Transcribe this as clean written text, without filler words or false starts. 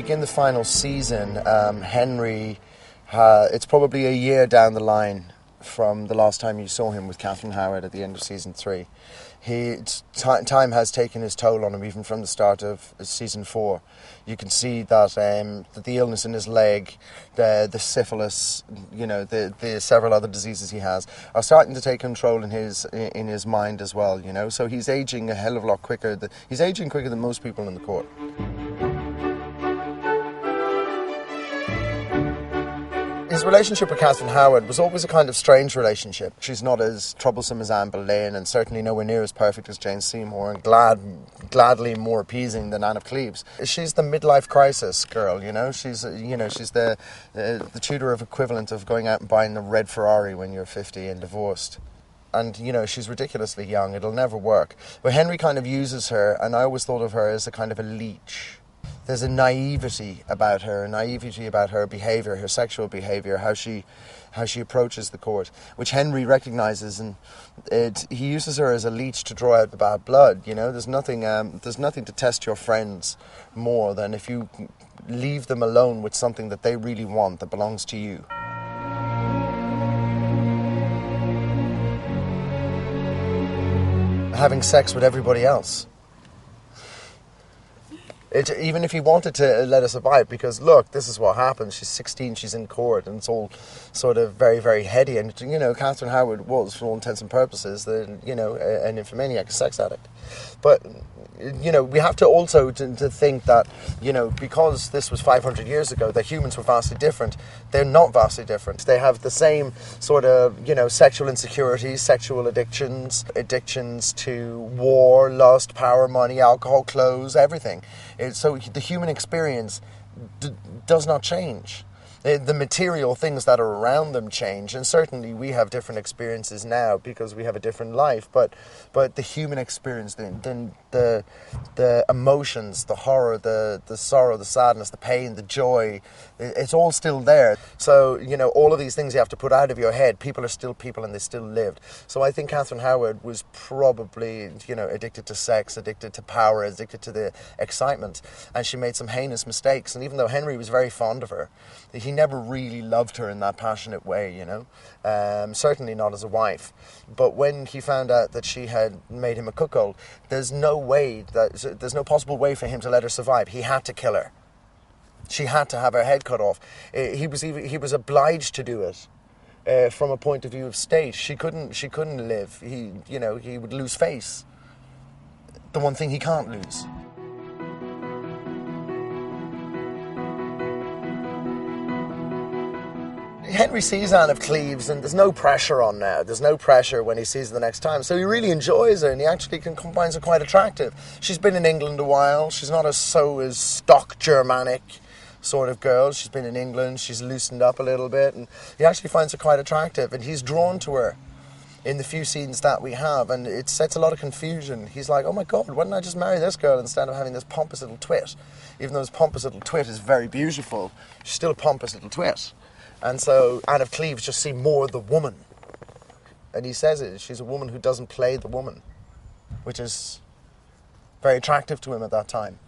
begin the final season, Henry, it's probably a year down the line from the last time you saw him with Catherine Howard at the end of season 3. Time has taken its toll on him even from the start of season 4. You can see that the illness in his leg, the syphilis, the several other diseases he has are starting to take control in his mind as well. So he's aging a hell of a lot quicker. He's aging quicker than most people in the court. His relationship with Catherine Howard was always a kind of strange relationship. She's not as troublesome as Anne Boleyn, and certainly nowhere near as perfect as Jane Seymour, and gladly more appeasing than Anne of Cleves. She's the midlife crisis girl, She's the Tudor equivalent of going out and buying the red Ferrari when you're 50 and divorced. And, she's ridiculously young. It'll never work. But Henry kind of uses her, and I always thought of her as a kind of a leech. There's a naivety about her behaviour, her sexual behaviour, how she approaches the court, which Henry recognises, and he uses her as a leech to draw out the bad blood. There's nothing to test your friends more than if you leave them alone with something that they really want that belongs to you. Having sex with everybody else. Even if he wanted to let her survive, because look, this is what happens. She's 16, she's in court, and it's all sort of very, very heady. And Catherine Howard was, for all intents and purposes, an nymphomaniac, a sex addict. But we have to also to think that because this was 500 years ago, that humans were vastly different. They're not vastly different. They have the same sort of sexual insecurities, sexual addictions to war, lust, power, money, alcohol, clothes, everything. So the human experience does not change. The material things that are around them change, and certainly we have different experiences now because we have a different life. But the human experience, the emotions, the horror, the sorrow, the sadness, the pain, the joy, it's all still there. So all of these things you have to put out of your head. People are still people, and they still lived. So I think Catherine Howard was probably addicted to sex, addicted to power, addicted to the excitement, and she made some heinous mistakes. And even though Henry was very fond of her, he never really loved her in that passionate way, certainly not as a wife. But when he found out that she had made him a cuckold, there's no possible way for him to let her survive. He had to kill her. She had to have her head cut off. He was obliged to do it from a point of view of state. She couldn't live. He would lose face. The one thing he can't lose. Henry sees Anne of Cleves, and there's no pressure on now. There's no pressure when he sees her the next time. So he really enjoys her, and he actually finds her quite attractive. She's been in England a while. She's not as stock Germanic sort of girl. She's been in England. She's loosened up a little bit, and he actually finds her quite attractive, and he's drawn to her in the few scenes that we have, and it sets a lot of confusion. He's like, oh my God, why didn't I just marry this girl instead of having this pompous little twit? Even though this pompous little twit is very beautiful, she's still a pompous little twit. And so Anne of Cleves just seemed more the woman. And he says it, she's a woman who doesn't play the woman, which is very attractive to him at that time.